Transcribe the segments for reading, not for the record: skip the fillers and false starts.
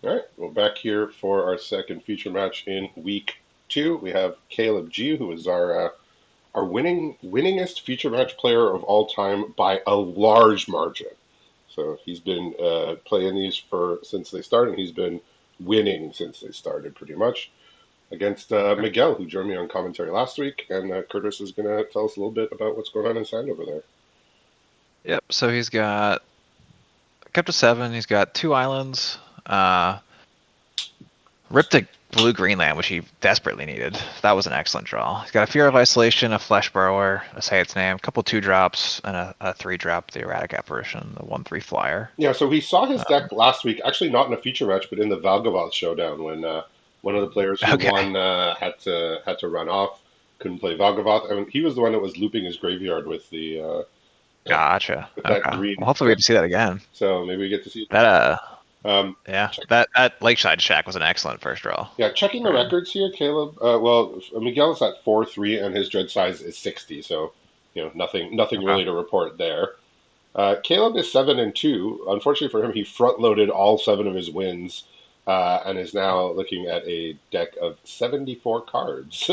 All right, well, back here for our second feature match in week two. We have Caleb G, who is our winningest feature match player of all time by a large margin. So he's been playing these for since they started. He's been winning since they started, pretty much against Miguel, who joined me on commentary last week, and Curtis is going to tell us a little bit about what's going on in Sand over there. Yep. So he's got kept to 7. He's got 2 islands. Ripped a blue Greenland, which he desperately needed. That was an excellent draw. He's got a Fear of Isolation, a Flesh Burrower, I say its name, a couple 2-drops, and a 3-drop, the Erratic Apparition, the 1/3 flyer. Yeah, so he saw his deck last week, actually not in a feature match, but in the Valgavoth showdown when one of the players who Okay. won had to run off, couldn't play Valgavoth, and he was the one that was looping his graveyard with the Gotcha. with Okay. that green. Well, hopefully we get to see that again. So maybe we get to see That yeah, check, that Lakeside Shack was an excellent first draw yeah, checking the for him. records here, Caleb. Well, Miguel is at 4-3, and his dread size is 60, so nothing Okay. really to report there. Caleb is 7-2. Unfortunately for him, he front loaded all 7 of his wins, and is now looking at a deck of 74 cards.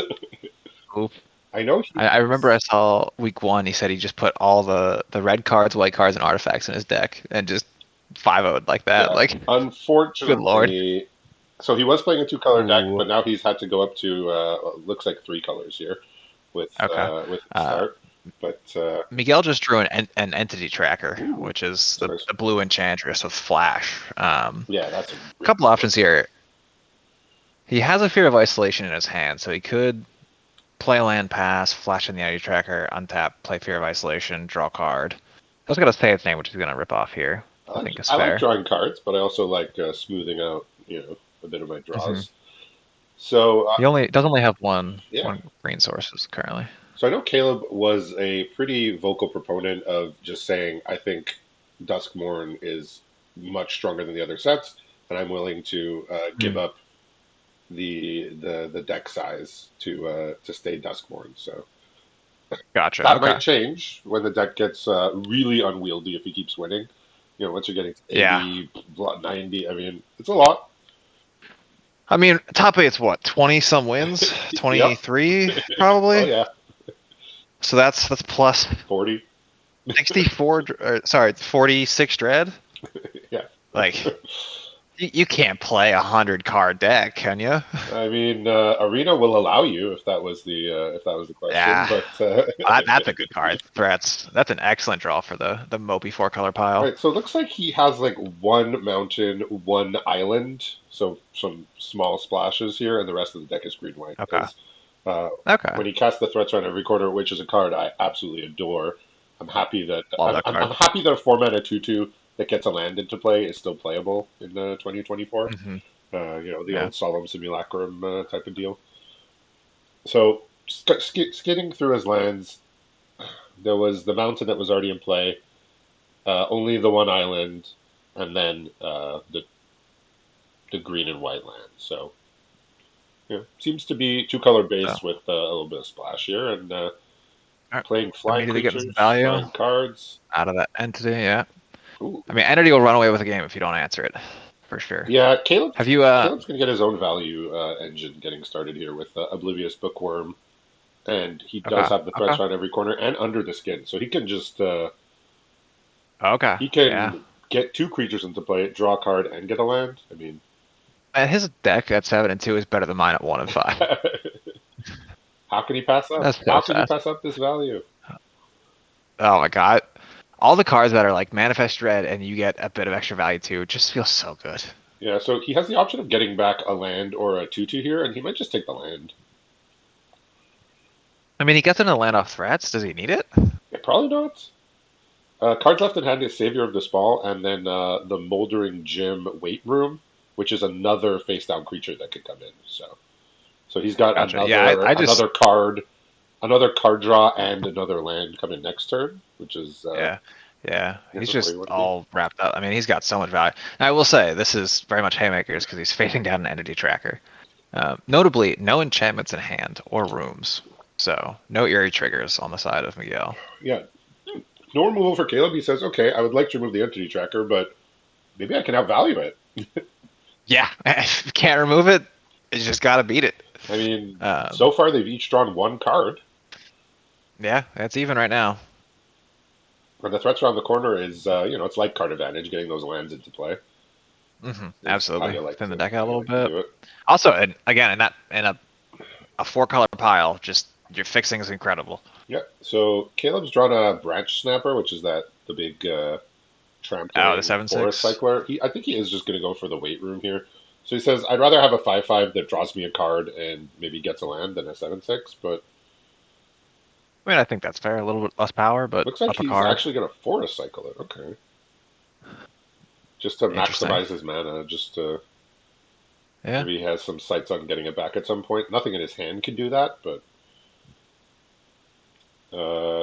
Oof. I know I remember he's I saw week 1. He said he just put all the red cards, white cards, and artifacts in his deck, and just 5-0'd like that. yeah. Like, good lord. Unfortunately, so he was playing a two-color deck, Ooh. but now he's had to go up to looks like 3 colors here Okay. with the Uh, start. But Miguel just drew an entity tracker, ooh, which is that's the, nice. the blue enchantress with flash. Yeah, that's a A really couple good one. options here. He has a Fear of Isolation in his hand, so he could play land pass, flash in the entity tracker, untap, play Fear of Isolation, draw a card. I was gonna say his name, which he's gonna rip off here. I think is I like fair. drawing cards, but I also like smoothing out, a bit of my Hmm. draws. So He only does only have one yeah, one green sources currently. so I know Caleb was a pretty vocal proponent of just saying, I think Duskmourn is much stronger than the other sets, and I'm willing to give Hmm. up the deck size to stay Duskmourn. So Gotcha. that Okay. might change when the deck gets really unwieldy if he keeps winning. Once you're getting to Yeah. 80, 90, I mean, it's a lot. I mean, top eight's what, 20 some wins? Yep. 23 Oh probably. yeah, So that's plus 40. 64. Or, sorry, 46 dread. Yeah. Like, you can't play 100 card deck, can you? I mean, Arena will allow you if that was the question, Yeah. but That's a good card. Threats. That's an excellent draw for the Mopey 4-color pile. right. So it looks like he has like one mountain, one island, so some small splashes here, and the rest of the deck is green white. Okay. Because Okay. when he casts the threats on every corner, which is a card I absolutely adore, I'm happy that Love that I'm card. happy that a format a 2/2 that gets a land into play is still playable in 2024. Hmm. The Yeah. old Solemn Simulacrum type of deal. So skidding through his lands, there was the mountain that was already in play, only the one island, and then the green and white land. So seems to be two-color So, base with a little bit of splash here, and all right. playing flying Immediately getting some creatures, value drawing cards. out of that entity. Yeah. Ooh. I mean, entity will run away with the game if you don't answer it, for sure. Yeah, Have you Caleb's gonna get his own value engine getting started here with Oblivious Bookworm, and he does Okay. have the threats Okay. around every corner and under the skin, so he can just Okay. he Yeah. can get 2 creatures into play, draw a card, and get a land. I mean, And his deck at 7 and 2 is better than mine at 1 and 5. how can he pass up? That's so How can you sad. pass up this value? Oh my god. All the cards that are like Manifest Dread and you get a bit of extra value too just feels so good. Yeah, so he has the option of getting back a land or a 2/2 here, and he might just take the land. I mean, he gets into land off threats. Does he need it? Yeah, probably not. Cards left in hand is Savior of the Small, and then the Moldering Gym Weight Room, which is another face down creature that could come in. So he's got Gotcha. Yeah, I just another card draw, and another land coming next turn, which is yeah. Yeah, he's isn't where just you want to be. all wrapped up. I mean, he's got so much value. And I will say, this is very much haymakers because he's facing down an entity tracker. Notably, no enchantments in hand or rooms. So, no eerie triggers on the side of Miguel. Yeah, no removal for Caleb. He says, okay, I would like to remove the entity tracker, but maybe I can outvalue it. Yeah, if you can't remove it, you just got to beat it. I mean, Um, so far they've each drawn one card, yeah, it's even right now. and the threats around the corner is, it's like card advantage, getting those lands into play. Is how Absolutely. you like Thin the to deck out a little bit. do it. Also, and again, in a 4 color pile, just your fixing is incredible. Yeah. So Caleb's drawn a branch snapper, which is the big Oh, the trampling seven forest six. cycler. I think he is just going to go for the weight room here. So he says, I'd rather have a 5/5 that draws me a card and maybe gets a land than a 7/6. But I mean, I think that's fair. A little bit less power, but looks like up a he's card. actually going to forest cycle it. Okay. Just to Interesting. maximize his mana, just to Yeah. maybe he has some sights on getting it back at some point. Nothing in his hand can do that, but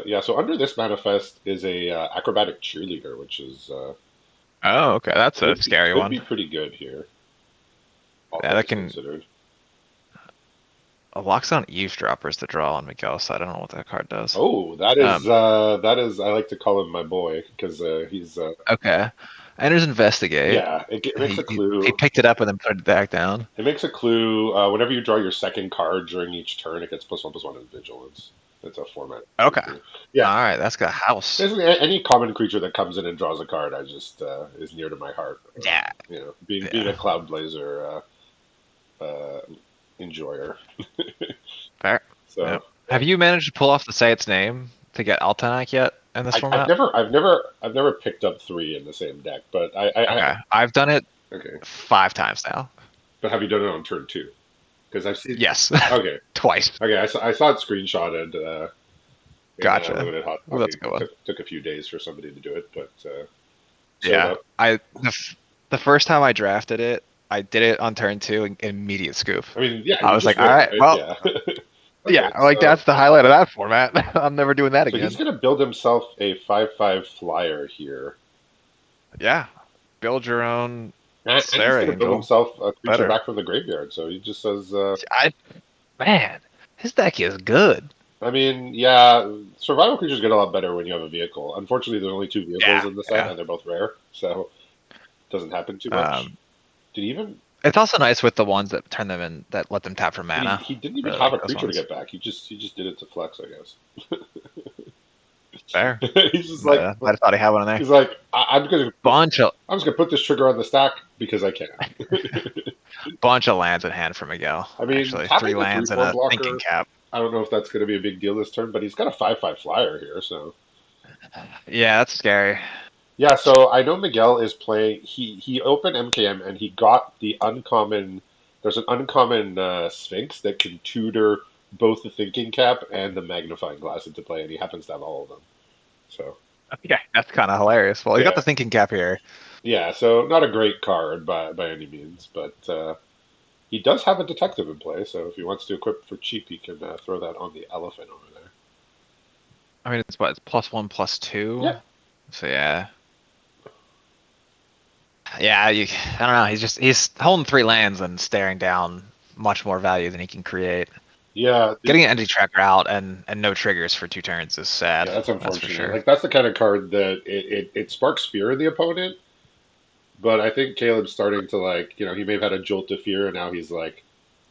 yeah. So under this manifest is a acrobatic cheerleader, which is Oh, okay. That's a could be scary could one. be pretty good here, all Yeah, that things can. considered. A locks on eavesdroppers to draw on Miguel's side. I don't know what that card does. Oh, Um, that is I like to call him my boy because he's okay. Enters investigate. yeah. It makes a He clue. picked it up and then put it back down. It makes a clue. Whenever you draw your second card during each turn, it gets +1/+1 in vigilance. It's a format Okay. creature. Yeah, All right, that's got a house. basically any common creature that comes in and draws a card, I just is near to my heart. Yeah. Being Yeah. a Cloud Blazer enjoyer. Fair. So Yep. Have you managed to pull off the say its name to get Altanak yet in this I've format? never picked up three in the same deck, but Okay. I've done it okay. 5 times now. But have you done it on turn two? Because I've seen. Yes. Okay, Twice. okay. I saw it screenshotted in Gotcha. limited hot Ooh, that's copy. a good one. Took a few days for somebody to do it, but showed Yeah. up. The first time I drafted it, I did it on turn 2 and immediate scoop. I mean, yeah, I you was just like, all win, right, right? well, Yeah. yeah, Okay, like so that's the highlight of that format. I'm never doing that he's again. gonna build himself a 5/5 flyer here, Yeah. Build your own and he's Sarah gonna build Angel. himself a creature Better. back from the graveyard. So he just says, I Man, his deck is good. I mean, yeah, survival creatures get a lot better when you have a vehicle. Unfortunately, there's only two vehicles Yeah, in the set, yeah. and they're both rare, so it doesn't happen too much. Um, Did he even? it's also nice with the ones that turn them in that let them tap for But mana. he didn't even Really have like a those creature to ones. get back. He just did it to flex, I Fair. guess. He's just like Might have thought he had one in there. he's like Bunch of I'm just gonna put this trigger on the stack because I can. bunch of lands in hand for Miguel. I mean, Actually, three tapping a three lands and four a thinking blocker. cap. I don't know if that's gonna be a big deal this turn, but he's got a 5/5 flyer here, so Yeah, that's scary. yeah. So I know Miguel is playing. He opened MKM and he got the uncommon. There's an uncommon Sphinx that can tutor both the thinking cap and the magnifying glass into play, and he happens to have all of them. So Yeah, that's kind of hilarious. Well, he got yeah, the thinking cap here. yeah. So not a great card by any means, but he does have a detective in play. So if he wants to equip for cheap, he can throw that on the elephant over there. I mean, it's what, it's +1, +2. Yeah, So yeah, yeah. I don't know. He's holding 3 lands and staring down much more value than he can create. yeah. Getting an energy tracker out and no triggers for 2 turns is sad. Yeah, that's That's for unfortunate. sure. Like that's the kind of card that it sparks fear in the opponent. But I think Caleb's starting to like, he may have had a jolt of fear, and now he's like,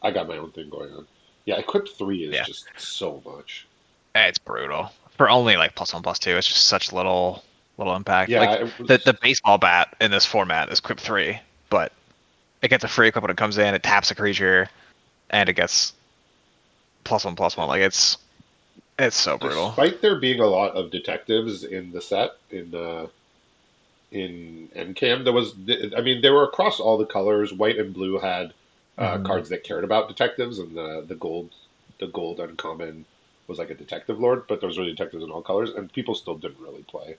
I got my own thing going on. Yeah, equip three is Yeah, just so much. it's brutal for only like +1, +2. It's just such little impact. Yeah, Like it the was, baseball bat in this format is equip 3, but it gets a free equip when it comes in. It taps a creature and it gets +1/+1. Like it's so brutal. despite there being a lot of detectives in the set in NCAM, I mean, they were across all the colors. White and blue had Hmm. cards that cared about detectives, and the gold uncommon was like a detective lord, but there was really detectives in all colors, and people still didn't really play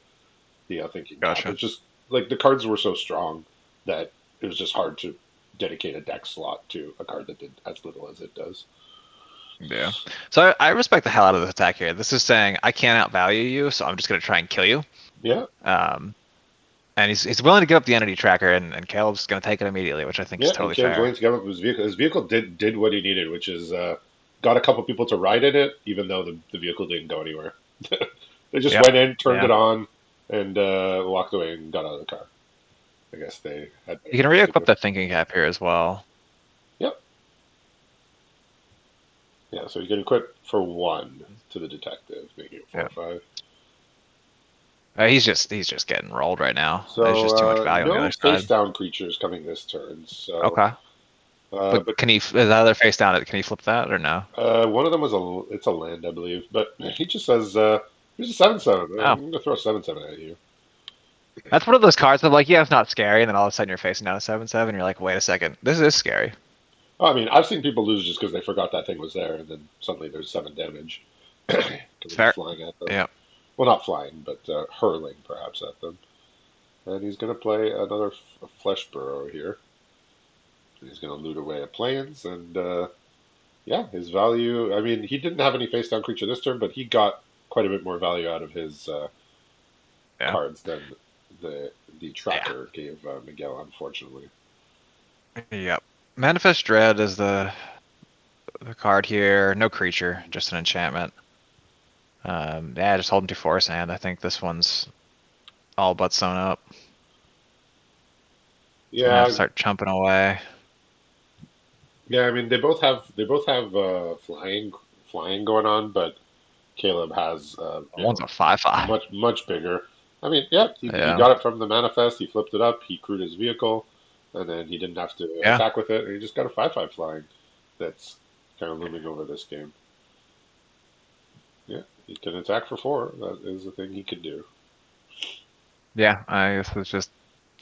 the thinking cap. Gotcha. It's just like the cards were so strong that it was just hard to dedicate a deck slot to a card that did as little as it does. Yeah. So I respect the hell out of this attack here. This is saying I can't outvalue you, so I'm just gonna try and kill you. Yeah, Um, and he's willing to give up the entity tracker, and Caleb's gonna take it immediately, which I think is yeah, and totally Caleb's fair. willing to give up his vehicle. His vehicle did what he needed, which is got a couple people to ride in it, even though the vehicle didn't go anywhere. They just Yep. went in, turned Yeah. it on, and walked away and got out of the car. I guess they had better You can things to re-equip do. the thinking cap here as well. Yep. Yeah, so you can equip for 1 to the detective, making it 4 Yeah. or 5. He's just getting rolled right now. There's So just too much value on the no other face side. down creatures coming this turn. So, Okay. But but can he? Is that other face down? Can he flip that or no? one of them was it's a land, I believe. But he just says, "Here's a 7/7. Oh, I'm gonna throw a 7/7 at you." that's one of those cards that like, yeah, it's not scary, and then all of a sudden you're facing down a 7/7. You're like, wait a second, this is scary. I mean, I've seen people lose just because they forgot that thing was there, and then suddenly there's 7 damage coming Fair. flying at them. Yeah. Well, not flying, but hurling perhaps at them. And he's gonna play another flesh burrow here. He's gonna loot away at planes, and yeah, his value. I mean, he didn't have any face down creature this turn, but he got quite a bit more value out of his Yeah. cards than the Yeah. tracker gave Miguel, unfortunately. Yep. Manifest Dread is the card here. No creature, just an enchantment. Yeah, just hold him to force hand. I think this one's all but sewn up. He's gonna have to Yeah, start chumping away. yeah. I mean, they both have flying going on, but Caleb has One's a 5/5. much bigger. I mean, yeah, he Yeah. got it from the manifest. He flipped it up. He crewed his vehicle, and then he didn't have to Yeah. attack with it. And he just got a 5/5 flying. That's kind of looming over this game. Yeah, he can attack for 4. That is the thing he could do. Yeah. I guess it's just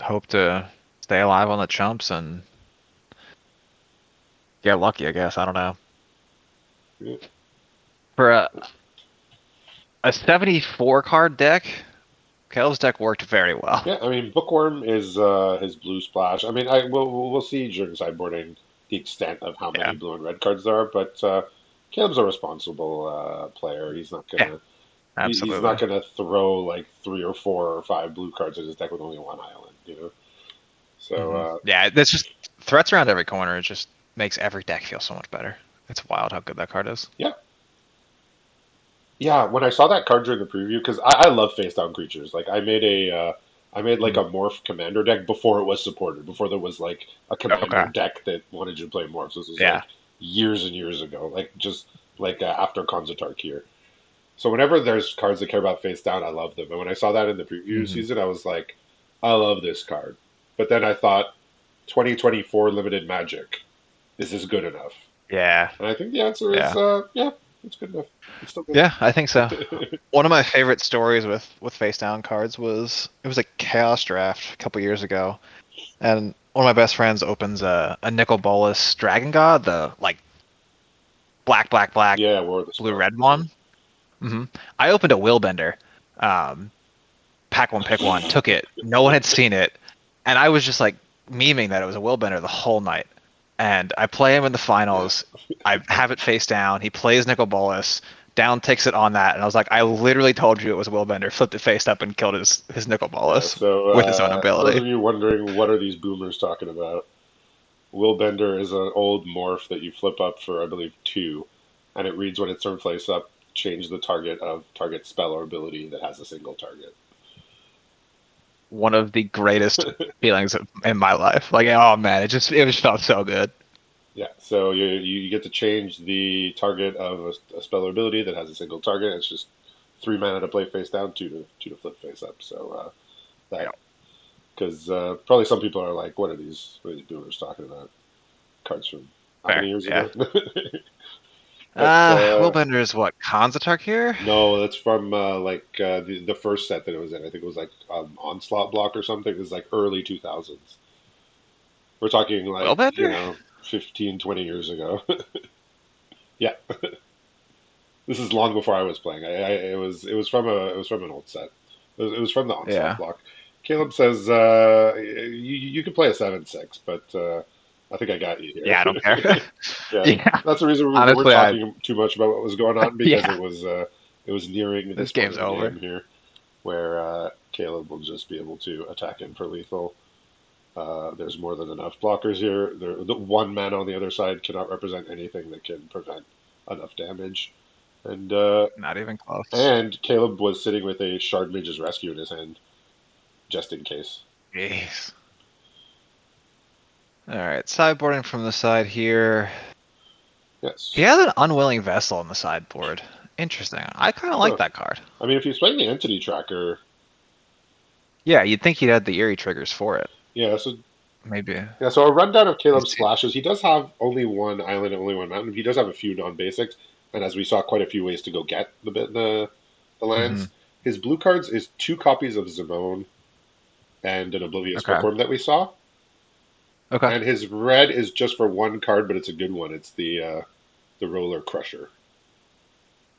hope to stay alive on the chumps and get lucky. I guess I don't know. Yeah. For a 74 card deck, Caleb's deck worked very well. Yeah, I mean, Bookworm is his blue splash. I mean, we'll see during sideboarding the extent of how Yeah. many blue and red cards there are, but Caleb's a responsible player. Yeah. He's not Absolutely. gonna throw like 3 or 4 or 5 blue cards in his deck with only 1 island, you know. So Yeah. That's just threats around every corner. It just makes every deck feel so much better. It's wild how good that card is. yeah, yeah. When I saw that card during the preview, because I love face down creatures. Like I made like Mhm. a morph commander deck before it was supported, before there was like a commander Okay. deck that wanted you to play morphs. This was Yeah. like years and years ago, like just like after Konzatark here. So whenever there's cards that care about face down, I love them. And when I saw that in the preview hmm season, I was like, I love this card. But then I thought, 2024 limited Magic, is this good enough? Yeah. And I think the answer is, Yeah. yeah, it's good enough. It's still good. Yeah, I think so. One of my favorite stories with face down cards was it was a chaos draft a couple years ago, and one of my best friends opens a Nicol Bolas Dragon God, the like black, Yeah, War of the blue Spark. red one. I opened a Willbender, um, pack one, pick one, took it. No one had seen it, and I was just like memeing that it was a Willbender the whole night. And I play him in the Yeah, finals. I have it face down. He plays Nicol Bolas. Down takes it on that, and I was like, I literally told you it was Willbender. Flipped it face up and killed his Nicol yeah. Bolas So with his own those ability. of you wondering, what are these boomers talking about? Will Bender is an old morph that you flip up for, I believe, 2, and it reads when it's turned face up, change the target of target spell or ability that has a single target. One of the greatest feelings in my life. Like, oh man, it just felt so good. Yeah, so you get to change the target of a spell or ability that has a single target. It's just 3 mana to play face down, two to flip face up. So Yeah, that because probably some people are like, what are these boomers talking about? Cards from how many fair. years Yeah. ago? But Willbender is what Kanzatark here. no, that's from the first set that it was in. I think it was like Onslaught block or something. It was like early 2000s. We're talking like, Willbender. 15, 20 years ago. Yeah, this is long before I was playing. It was from an old set. It was from the Onslaught Yeah. block. Caleb says you can play a 7/6, but I think I got you Yeah, I here. don't care. Yeah, Yeah. that's the reason we weren't Honestly, I talking too much about what was going on, because yeah. it was nearing This this point game's of the game over. here where Caleb will just be able to attack in for lethal. There's more than enough blockers here. The 1 mana on the other side cannot represent anything that can prevent enough damage. And Not even close. and Caleb was sitting with a Shard Mage's Rescue in his hand, just in case. Jeez. All right, sideboarding from the side here. He Yes. has an Unwilling Vessel on the sideboard. Interesting. I kind of like Huh. that card. I mean, if he's playing the entity tracker, Yeah, you'd think he'd had the Eerie triggers for it. yeah. So Maybe. yeah. So a rundown of You Caleb's see. flashes. He does have only one island, and only one mountain. He does have a few non-basics, and as we saw, quite a few ways to go get the Hmm. lands. His blue cards is two copies of Zimone and an Oblivious Okay. Bookworm that we saw, Okay. and his red is just for one card, but it's a good one. It's the Roller Crusher.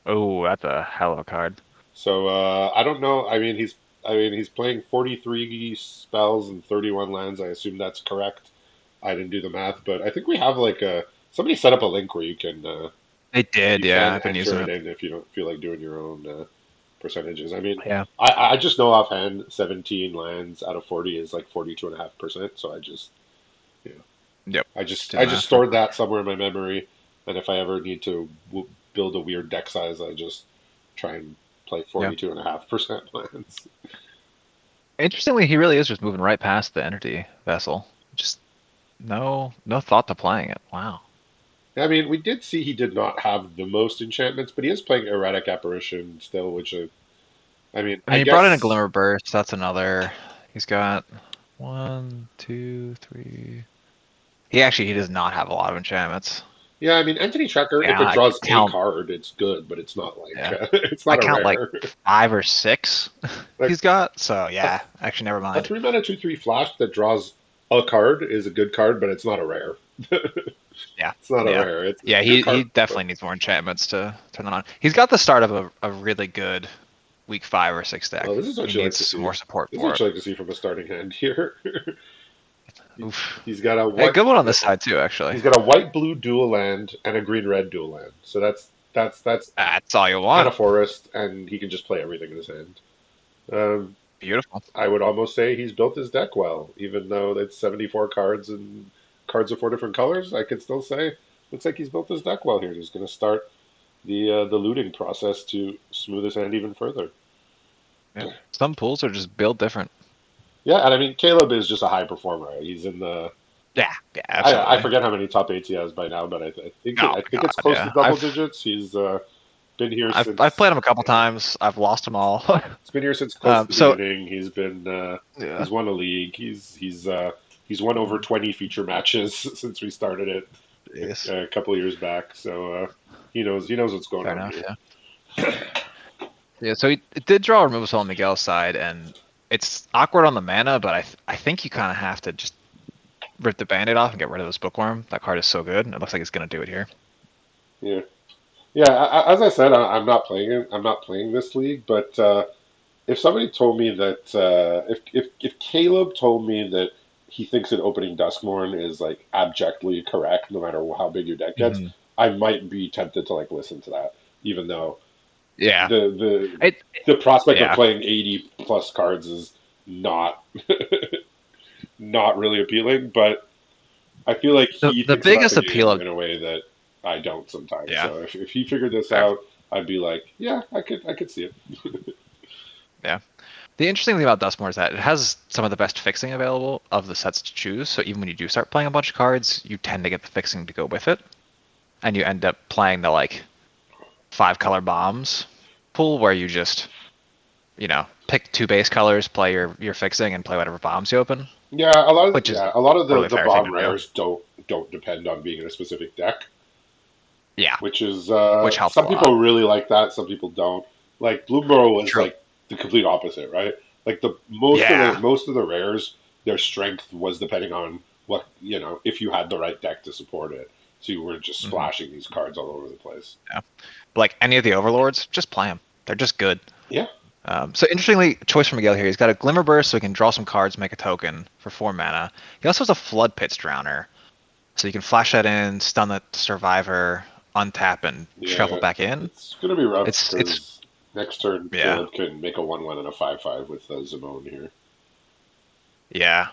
Oh, that's a hell of a card. So I don't know. I mean he's playing 43 spells and 31 lands. I assume that's correct. I didn't do the math, but I think we have like a somebody set up a link where They did, you yeah. can I've been enter using it it. in if you don't feel like doing your own percentages. I mean, Yeah. I just know offhand 17 lands out of 40 is like 42.5%. So I just you know Yep. I Just just do the I just math real stored quick. that somewhere in my memory, and if I ever need to build a weird deck size, I just try and play Yeah. 42.5% lands. Interestingly, he really is just moving right past the Entity Vessel. Just no thought to playing it. Wow. I mean, we did see he did not have the most enchantments, but he is playing Erratic Apparition still, which I mean, I I mean, he brought in a guess, Glimmer Burst. That's another. He's got one, two, three. He does not have a lot of enchantments. yeah, I mean, Entity Tracker, Yeah, if it I draws a count. card, it's good, but it's not like, Yeah, it's I not a count like rare. 5 or 6 Like, he's got. So a, yeah, actually, never a mind. 3 mana 2/3 flash that draws a card is a good card, but it's not a rare. Yeah, It's not a yeah, rare. It's yeah. a good He card, but definitely needs more enchantments to turn that on. He's got the start of a really good week 5 or 6 deck. well, this is He what you like needs to some see. more support This is for what it. you like to see from a starting hand here. Oof. He's got a Hey, white, good one on yeah, this side too, actually. he's got a white blue dual land and a green red dual land. So that's That's all you and want. a forest, and he can just play everything in his hand. Um, Beautiful. I would almost say he's built his deck well, even though it's 74 cards and cards of 4 different colors. I could still say looks like he's built his deck well here. He's going to start the looting process to smooth his hand even further. Yeah. Some pools are just built different. Yeah, and I mean Caleb is just a high performer. He's in the Yeah, yeah, I absolutely. forget how many top eights he has by now, but Oh I my think it's god, close to yeah. double digits. He's been here I've played since him a couple times. I've lost them all. he's been here since close to the So beginning. yeah. He's won a league. He's won over 20 feature matches since we started it Jeez. a couple of years back. So he knows what's going Fair on enough. here. Yeah. Yeah. So it did draw a removal spell on Miguel's side, and it's awkward on the mana, but I think you kind of have to just rip the band-aid off and get rid of this bookworm. That card is so good, and it looks like it's gonna do it here. Yeah, yeah. As I said, I'm not playing it. I'm not playing this league. But if somebody told me that if Caleb told me that he thinks an opening Duskmourn is like abjectly correct, no matter how big your deck gets, Hmm. I might be tempted to like listen to that, even though Yeah. the the It. the prospect of Yeah. playing 80 plus cards is not not really appealing. But I feel like he The thinks about biggest the appeal game of in a way that I don't sometimes. yeah. So if he figured this Fair. out, I'd be like, yeah, I could see it. Yeah. The interesting thing about Duskmourn is that it has some of the best fixing available of the sets to choose. So even when you do start playing a bunch of cards, you tend to get the fixing to go with it, and you end up playing the like 5 color bombs pool where you just pick 2 base colors, play your fixing, and play whatever bombs you open, Yeah, which is a lot of the totally the fair thing bomb to do. rares don't depend on being in a specific deck, Yeah, which is which helps a some lot. people really like that, some people don't. Like Bloomburrow was True. like the complete opposite, right? Like the Yeah. most of the rares, their strength was depending on what if you had the right deck to support it. So you weren't just Hmm. splashing these cards all over the place. Yeah. Like any of the overlords, just play them. They're just good. Yeah, So interestingly, choice for Miguel here. He's got a Glimmer Burst, so he can draw some cards, make a token for 4 mana. He also has a Flood Pits Drowner, so you can flash that in, stun the survivor, untap, and shuffle yeah. back in. It's gonna be rough It's because next turn yeah, Caleb can make a 1/1 and a 5/5 with Zimone here. yeah.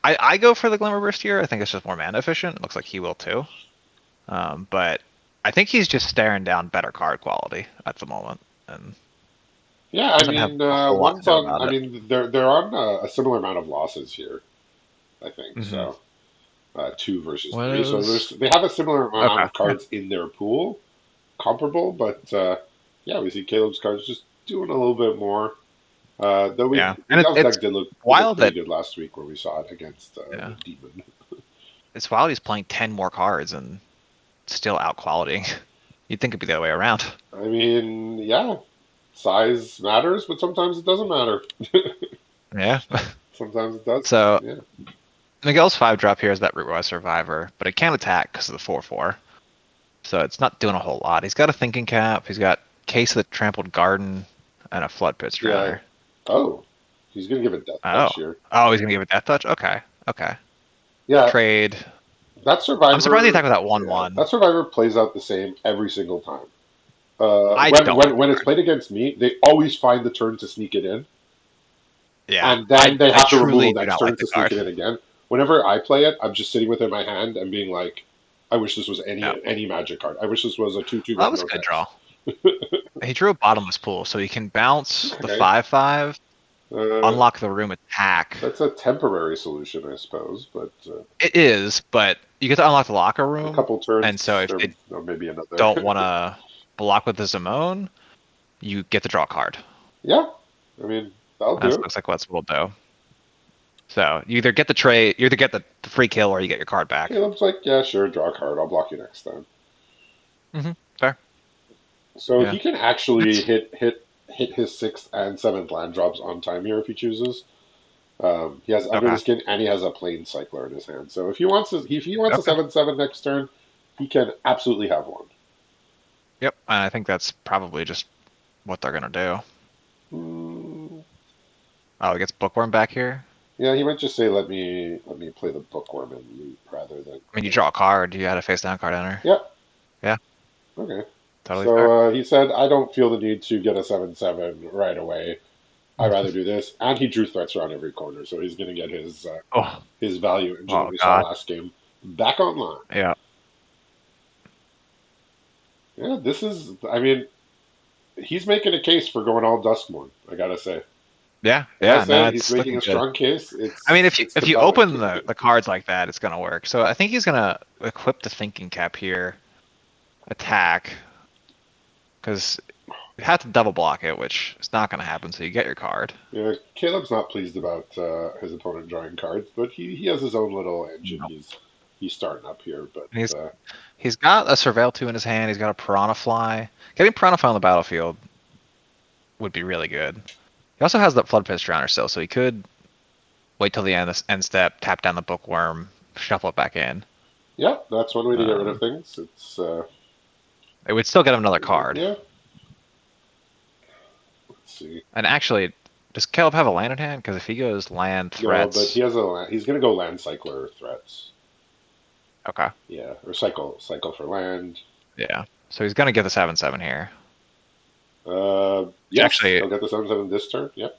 I go for the Glimmer Burst here. I think it's just more mana efficient. It looks like he will too. But I think he's just staring down better card quality at the moment, and Yeah, I doesn't have mean, a whole lot to one's do on. about I it. mean, they're on a similar amount of losses here. I think Hmm. so. 2 versus What 3. So is they have a similar amount okay? of cards in their pool, comparable, but yeah, we see Caleb's cards just doing a little bit more. Though Yeah, and Miguel's it's deck did look wild pretty that good last week when we saw it against yeah, the Demon. it's wild he's playing 10 more cards and still out qualitying. You'd think it'd be the other way around. I mean, yeah, size matters, but sometimes it doesn't matter. Yeah. Sometimes it does. So Yeah, Miguel's 5-drop here is that Rootwise Survivor, but it can't attack because of the 4/4. So it's not doing a whole lot. He's got a Thinking Cap. He's got Case of the Trampled Garden and a Flood Pit yeah. Drowner. Oh, he's gonna give it Death Oh, Touch here. oh, he's gonna give it Death Touch. Okay, okay. Yeah, Trade. that I'm surprised he Survivor. attacked with that Yeah, 1/1. that Survivor plays out the same every single time. I don't like the When it's card. played against me, they always find the turn to sneak it in, Yeah, and then they I have the removal truly do next not like turn the to sneak card. it in again. Whenever I play it, I'm just sitting with it in my hand and being like, I wish this was Yeah, any magic card. I wish this was a 2/2 well, that with was no a good draw. text. He drew a bottomless pool, so he can bounce the Okay. 5/5, Uh, unlock the room attack. that's a temporary solution, I suppose, but It is, but you get to unlock the locker a room, couple and so turns, if they or maybe another. don't want to block with the Zimone, you get to draw a card. Yeah, I mean, that'll That do it. looks like what we'll do. So you either get the trade, you either get the free kill, or you get your card back. Caleb's like, yeah, sure, draw a card. I'll block you next time. Fair. So Yeah. he can actually It's hit his sixth and seventh land drops on time here if he chooses. He has Under the okay. Skin and he has a Plain Cycler in his hand. So if he wants a Okay. 7/7 next turn, he can absolutely have one. Yep. And I think that's probably just what they're gonna do. Mm, Oh, it gets Bookworm back here. yeah, he might just say, let me play the Bookworm and loot rather than. I mean, you draw a card. You had a face down card enter. Yeah, Yeah. okay. Totally fair. So he said, I don't feel the need to get a 7/7 right away. I'd rather do this. And he drew threats around every corner, so he's going to get Oh. his value engine that Oh we saw God. last game back online. Yeah. Yeah, this is. I mean, he's making a case for going all Duskmourn. I gotta say. Yeah. I gotta Yeah. No, say, he's it's making looking a good. strong case. I mean, It's if you compelling. open the cards like that, it's gonna work. So I think he's gonna equip the Thinking Cap here, attack, because you have to double block it, which is not gonna happen. So you get your card. Yeah, Caleb's not pleased about his opponent drawing cards, but he has his own little engine. Nope. He's starting up here, but And he's got a Surveil 2 in his hand. He's got a Piranha Fly. Getting Piranha Fly on the battlefield would be really good. He also has the Flood Pit Drowner still, so he could wait till the end step, tap down the Bookworm, shuffle it back in. yeah, that's one way to get rid of Um, things. It's it would still get him another card. yeah. Let's see. And actually, does Caleb have a land in hand? Because if he goes land No, but he threats, has a. He's gonna go land cycler threats. okay, Yeah, or cycle for land. yeah. So he's gonna get the 7/7 here. Which Yes, actually, he'll get the 7/7 this turn. Yep,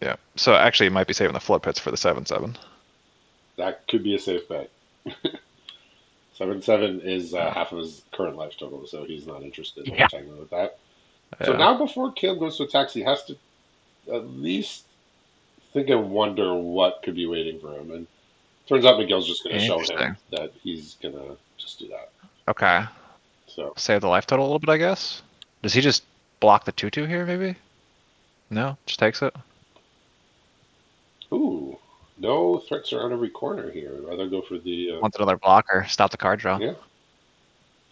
yeah. So actually, he might be saving the Flood Pits for the 7/7. that could be a safe bet. 7/7 is Uh, half of his current life total, so he's not interested in yeah, entangling with that. So yeah. now, before Caleb goes to attacks, he has to at least think and wonder what could be waiting for him. And turns out Miguel's just going to show him Interesting. that he's going to just do that. Okay. So, Save the life total a little bit, I guess. Does he just block the 2/2 here, maybe? No, just takes it. ooh, no threats around every corner here. I'd rather go for the Wants another blocker. Stop the card draw. yeah.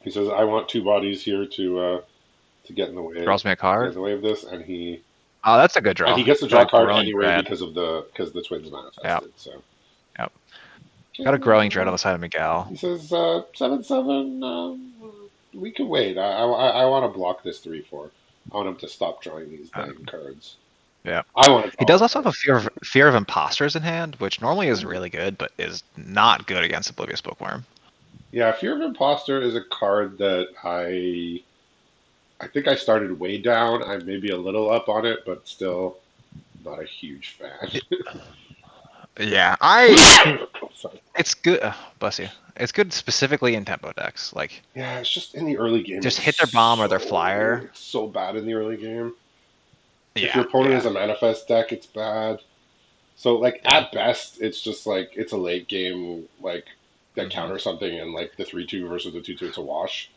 He says, "I want two bodies here to get in the way, Draws me a card. of this," and Oh, that's a good he draw. gets to draw a Got card growing anyway dread. because the twins Yep. manifested. So Yep. Got a growing dread on the side of Miguel. he says 7/7. We can wait. I want to block this 3/4. I want him to stop drawing these dang cards. Yeah. I want to He draw does the also have a cards. fear of imposters in hand, which normally is really good, but is not good against Oblivious Bookworm. Yeah, Fear of Imposter is a card that I think I started way down. I'm maybe a little up on it, but still not a huge fan. Yeah, Oh, sorry. it's good. Bless you. It's good specifically in tempo decks. Like, Yeah, it's just in the early game. just hit their bomb or their flyer. It's so bad in the early game. If your Yeah, opponent is yeah. a manifest deck, it's bad. So like Yeah. at best, it's just like it's a late game like that counter something, and like the 3-2 versus the 2-2, it's a wash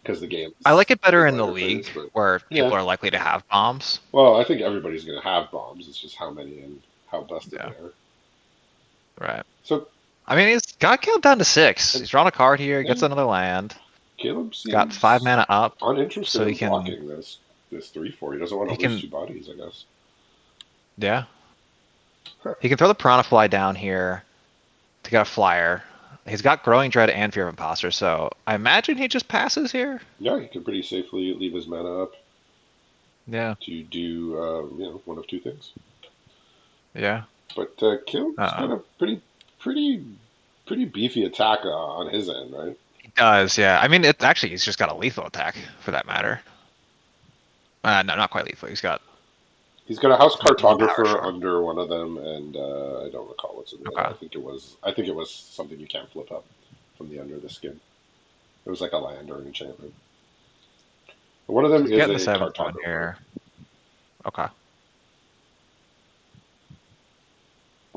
because the game I like it better is in the later league phase. But where yeah, people are likely to have bombs. well, I think everybody's going to have bombs. It's just how many and how busted they Yeah, are. right. So, I mean, he's got killed down to 6. and He's drawn a card here, gets yeah, another land. Caleb He's got 5 seems mana up, uninterested so he in can blocking this 3-4. He doesn't want to he lose can 2 bodies, I guess. yeah. Huh. He can throw the Piranha Fly down here to get a flyer. He's got Growing Dread and Fear of Imposter, so I imagine he just passes here. Yeah, he can pretty safely leave his mana up Yeah. to do one of two things. Yeah. But Caleb's got a pretty pretty beefy attack on his end, right? He does, yeah. I mean, it's actually he's just got a lethal attack for that matter. No, not quite lethal. He's got He's got a house one power cartographer short. under one of them, and I don't recall what's in the other. Okay. I think it was something you can't flip up from the under the skin. It was like a land or an enchantment. But one of So them he's is getting the a 7/7 cartographer. here. Okay.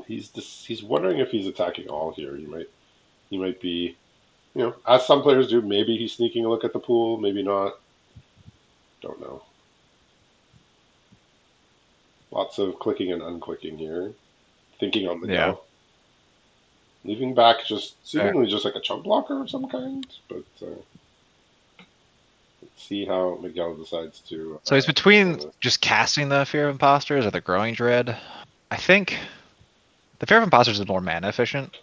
He's wondering if he's attacking all here. He might be, as some players do. Maybe he's sneaking a look at the pool. Maybe not. Don't know. Lots of clicking and unclicking here. Thinking on the Yeah. go. Leaving back just Fair. seemingly just like a chump blocker of some kind. But let's see how Miguel decides to So he's handle between this. just casting the Fear of Imposters or the Growing Dread. I think the Fear of Imposters is more mana efficient,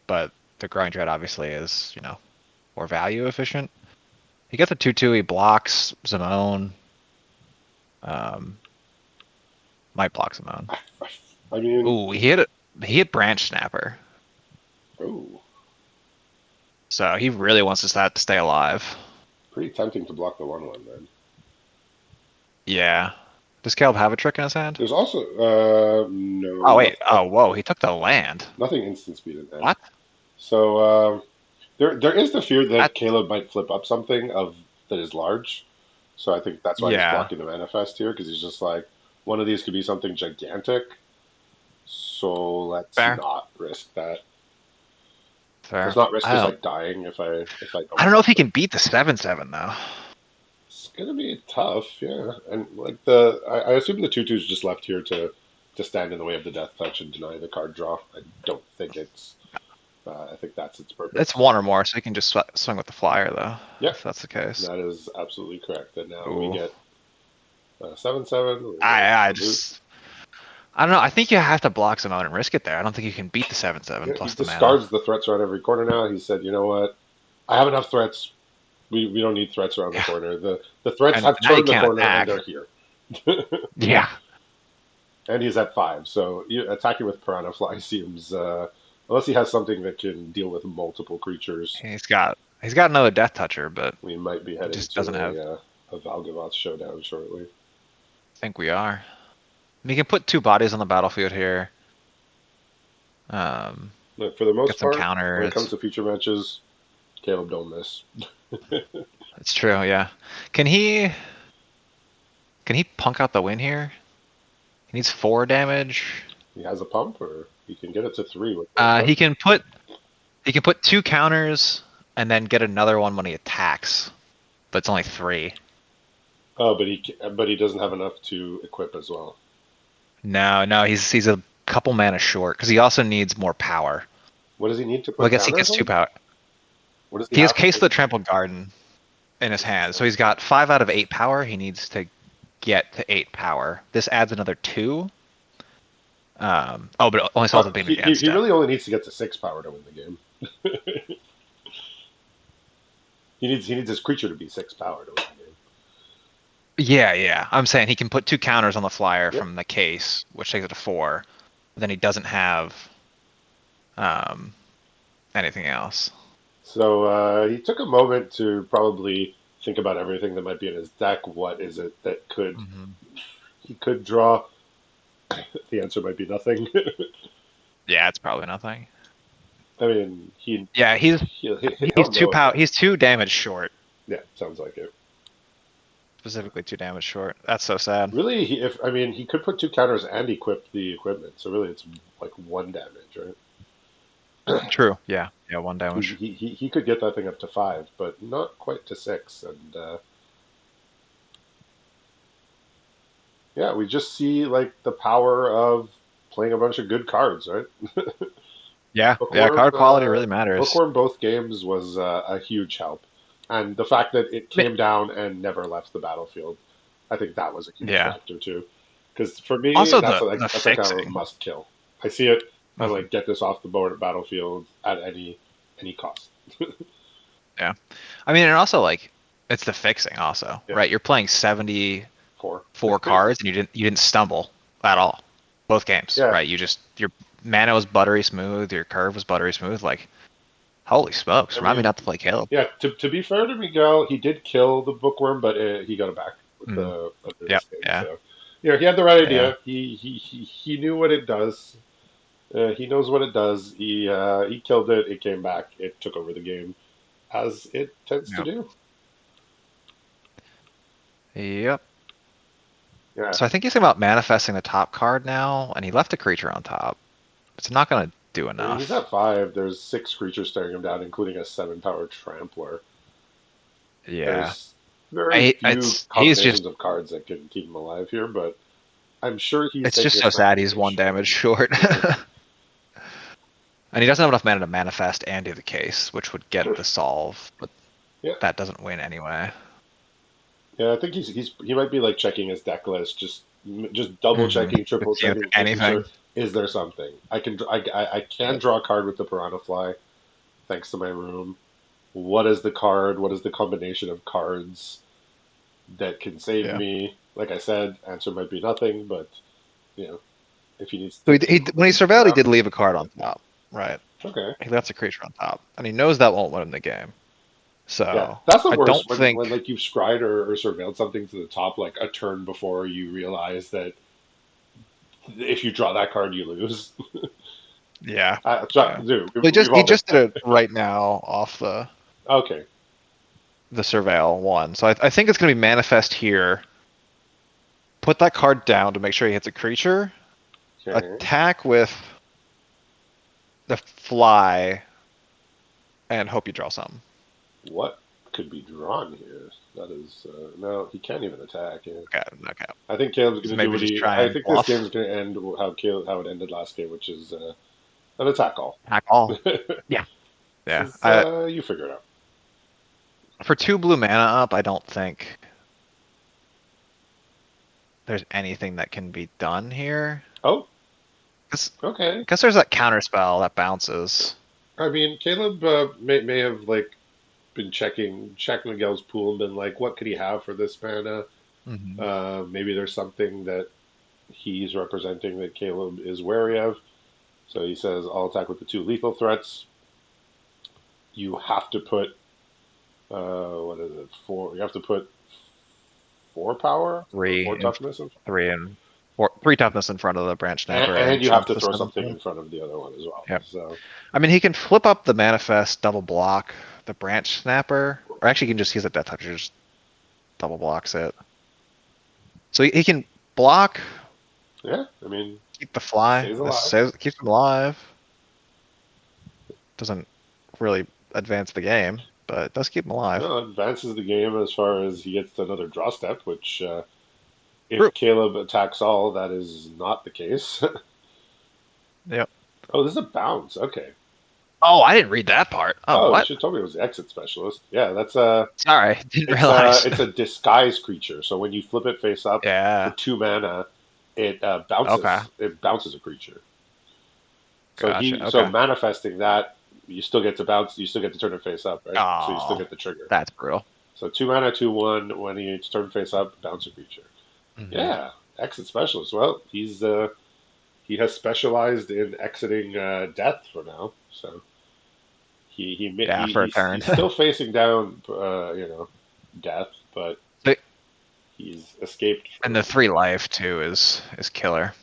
but the Growing Dread obviously is, more value efficient. He gets a 2/2, he blocks Zimone. Um, might block Zimone. I mean, Ooh, he hit Branch Snapper. oh, So he really wants us that to stay alive. pretty tempting to block the 1/1 then. Yeah. Does Caleb have a trick in his hand? There's also no Oh wait. Oh nothing, whoa, he took the land. nothing instant speed in hand. What? So there is the fear That that Caleb might flip up something of that is large. So I think that's why he's yeah. blocking the manifest here because he's just like one of these could be something gigantic. So let's Fair. not risk that. Let's Fair. not risk I just don't like dying if I I don't don't know if block he them. can beat the 7/7 though. It's gonna be tough, yeah. And like I assume the 2/2's just left here to stand in the way of the death touch and deny the card draw. I don't think it's. I think that's its It's purpose. one or more, so he can just swing with the flyer though, Yep, if that's the case. that is absolutely correct. And now we Ooh. get 7/7. We get I the loot. just I don't know. I think you have to block Simone and risk it there. I don't think you can beat the 7/7 Yeah, he plus the mana. discards the threats around every corner now. He said, you know what? I have enough threats. We don't need threats around the Yeah. corner. The threats And have now you turned the can't corner and they're attack. here. Yeah. And he's at 5. So attacking with Piranha Fly seems, unless he has something that can deal with multiple creatures, He's got another Death Toucher, but we might be he heading just doesn't to have. a Valgavoth showdown shortly. I think we are. We can put 2 bodies on the battlefield here. Um, But for the get most some part, when it comes counters. to feature matches, Caleb don't miss. It's true. Yeah. Can he? Can he punk out the win here? He needs 4 damage. He has a pump, or he can get it to 3 with one Uh, pump. he can put he can put 2 counters and then get another one when he attacks, but it's only 3. Oh, but he doesn't have enough to equip as well. No, no, he's a couple mana short because he also needs more power. What does he need to Well, I put guess he counters gets 2 on? power. What does he He has have Case to of the Trampled Garden in his hand, so he's got 5 out of 8 power. He needs to get to 8 power. This adds another 2. But it only solves the beam he against it. really only needs to get to 6 power to win the game. he needs his creature to be 6 power to win the game. Yeah, yeah. I'm saying he can put 2 counters on the flyer Yep. from the case, which takes it to 4. But then he doesn't have um, anything else. So he took a moment to probably think about everything that might be in his deck. What is it that Mm-hmm. he could draw? The answer might be nothing. Yeah, it's probably nothing. I mean, he Yeah, he'll he's two know if power. that's He's 2 damage short. yeah. Sounds like it. Specifically 2 damage short. That's so sad. Really, he could put 2 counters and equip the equipment. So really, it's like 1 damage, right? True. Yeah. Yeah, 1 He's, damage. he could get that thing up to 5, but not quite to 6. And yeah, we just see like the power of playing a bunch of good cards, right? Yeah, yeah. Bookworm, Card quality really matters. Bookworm both games was a huge help, and the fact that it I mean, came down and never left the battlefield, I think that was a huge yeah. factor too. Because for me, Also, the that's like a fixing. must kill. I see it. I'm Mhm. like, get this off the board at battlefield at any cost. Yeah. I mean, and also like it's the fixing also, Yeah, right? You're playing 74 4. cards and you didn't stumble at all. Both games, Yeah, right? Your mana was buttery smooth, your curve was buttery smooth. Like, holy smokes! I Remind me mean, not to play Caleb. yeah. To be fair to Miguel, he did kill the bookworm, but he got it back with Mm. the under Yep. this thing. Yeah. So, he had the right Yeah. idea. He knew what it does. He knows what it does. He killed it. It came back. It took over the game, as it tends to Yep. do. Yep. Yeah, So I think he's thinking about manifesting the top card now, and he left a creature on top. It's not gonna do I mean he's enough. at 5. There's 6 creatures staring him down, including a 7-power trampler. Yeah. There's very few He's just combinations of cards that can keep him alive here, but I'm sure he's it's taking just his so time sad to he's make 1 damage sure. short. Yeah, And he doesn't have enough mana to manifest and do the case, which would get the solve, but yeah, that doesn't win anyway. yeah. I think he might be like checking his deck list, just double checking, Just triple see if checking, making sure anything. is there something I can Yep. draw a card with the Piranha Fly thanks to my room. What is the card? What is the combination of cards that can save Yeah. me? Like I said, answer might be nothing, but you know, if he needs So to when he figure surveilled, it he out, did leave a card on top. Right. okay. He left a creature on top, and he knows that won't win the game. Yeah, So that's the I don't worst think. when like you've scryed or surveilled something to the top like a turn before you realize that if you draw that card, you lose. Yeah. Yeah. Dude, Well, we've he all been just did it right now off there. Okay, the surveil one. So I think it's gonna be manifest here. Put that card down to make sure he hits a creature. okay. Attack with the fly and hope you draw something. What could be drawn here? That is no, he can't even attack. Yeah. Okay, okay. I think Caleb's So going to do maybe what just he. try I and think this game bluff. is going to end how it ended last game, which is an attack all. Attack all. This Yeah. Yeah. is I you figure it out. For 2 blue mana up, I don't think there's anything that can be done here. Oh, Because okay. there's that counter spell that bounces. I mean, Caleb may have like been checked Miguel's pool and been like, what could he have for this mana? Hmm. Maybe there's something that he's representing that Caleb is wary of. So he says, I'll attack with the 2 lethal threats. You have to put what is it? 4. You have to put 4 power or Three 4 and toughness in, 3 toughness in front of the branch snapper and and you have chunk to the throw 7 something point. in front of the other one as well. Yep. So I mean, he can flip up the manifest double block the branch snapper, or actually, he can just use a death toucher, just double blocks it. So he can block, yeah, I mean, keep the fly. stays This alive. saves, keeps him alive. Doesn't really advance the game, but it does keep him alive. No, advances the game as far as he gets to another draw step, which True. if Caleb attacks all, that is not the case. Yep. Oh, this is a bounce. Okay. Oh, I didn't read that part. Oh, Oh, you what? should have told me it was the exit specialist. Yeah, that's Sorry, didn't realize. it's a disguise creature. So when you flip it face up for Yeah. 2 mana, it Okay. bounces. It bounces a creature. Gotcha. So Okay. manifesting that, you still get to bounce. You still get to turn it face up, right? So you still Oh, get the trigger. that's brutal. So 2 mana, 2/1. When you turn face up, bounce a creature. Hmm. Yeah, exit specialist. Well, he has specialized in exiting death for now. So Yeah, for a turn. he's still facing down, death, but But- he's escaped and from. the 3 life too is killer.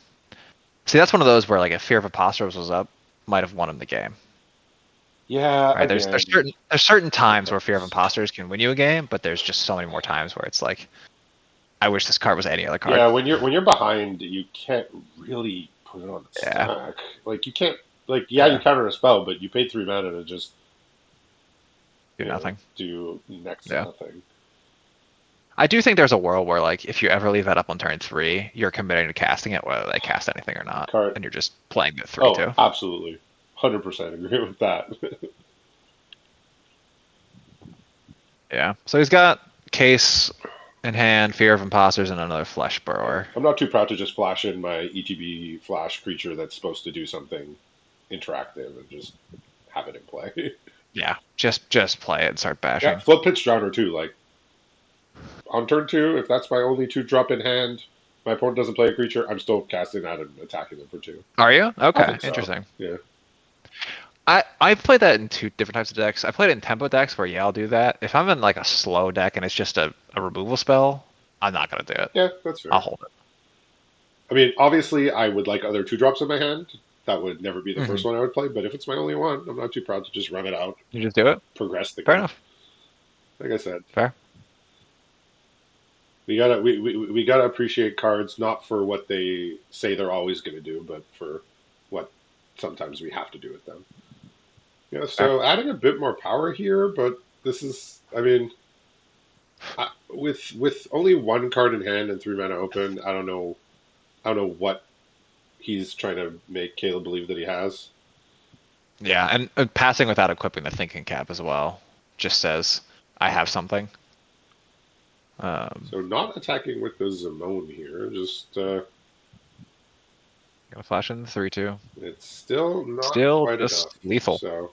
See, that's one of those where like if Fear of Impostors was up, might have won him the game. Yeah, Right? again, There's certain times where Fear of depends. Impostors can win you a game, but there's just so many more times where it's like, I wish this card was any other card. Yeah, when you're behind, you can't really put it on the Yeah. stack. Like you can't. like, yeah, you Yeah, counter a spell, but you paid 3 mana to just, do nothing. do next to Yeah. nothing. I do think there's a world where, like, if you ever leave that up on turn 3, you're committing to casting it, whether they cast anything or not, Card. and you're just playing it 3 Oh, too. absolutely, 100% agree with that. Yeah. So he's got Case in hand, Fear of Imposters, and another Flesh Yeah. Burrower. I'm not too proud to just flash in my ETB flash creature that's supposed to do something interactive and just have it in play. Yeah. Just play it and start Yeah, bashing. flip pitch drowner too. Like on turn 2, if that's my only 2 drop in hand, my opponent doesn't play a creature, I'm still casting that and attacking them for 2. Are you? I Okay, think so. interesting. Yeah. I've played that in 2 different types of decks. I played it in tempo decks where yeah, I'll do that. If I'm in like a slow deck and it's just a removal spell, I'm not gonna do it. Yeah, that's I'll fair. hold it. I mean, obviously, I would like other 2 drops in my hand. That would never be the Hmm. first one I would play, but if it's my only one, I'm not too proud to just run it out, You just do it. progress the Fair game. enough. Like I said, Fair. we gotta appreciate cards not for what they say they're always going to do, but for what sometimes we have to do with them. Yeah, Fair. so adding a bit more power here, but this is, I mean, with only 1 card in hand and 3 mana open, I don't know what he's trying to make Caleb believe that he has. Yeah, and passing without equipping the thinking cap as well just says I have something. Um, So not attacking with the Zamone here, just gonna flash in 3/2. it's still not Still quite just enough. lethal. So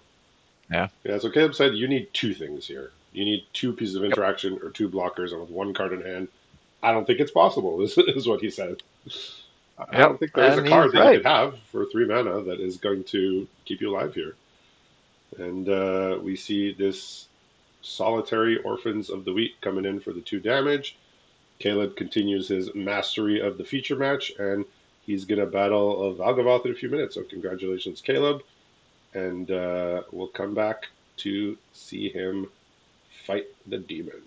Yeah. yeah, so Caleb said you need 2 things here. You need 2 pieces of Yep. interaction or 2 blockers, and with 1 card in hand, I don't think it's possible. Is what he said. I Yep. don't think there is a And card he's that you right. could have for 3 mana that is going to keep you alive here. And we see this solitary Orphans of the Week coming in for the 2 damage. Caleb continues his mastery of the feature match, and he's going to battle a Valgavoth in a few minutes. So congratulations, Caleb. And we'll come back to see him fight the demon.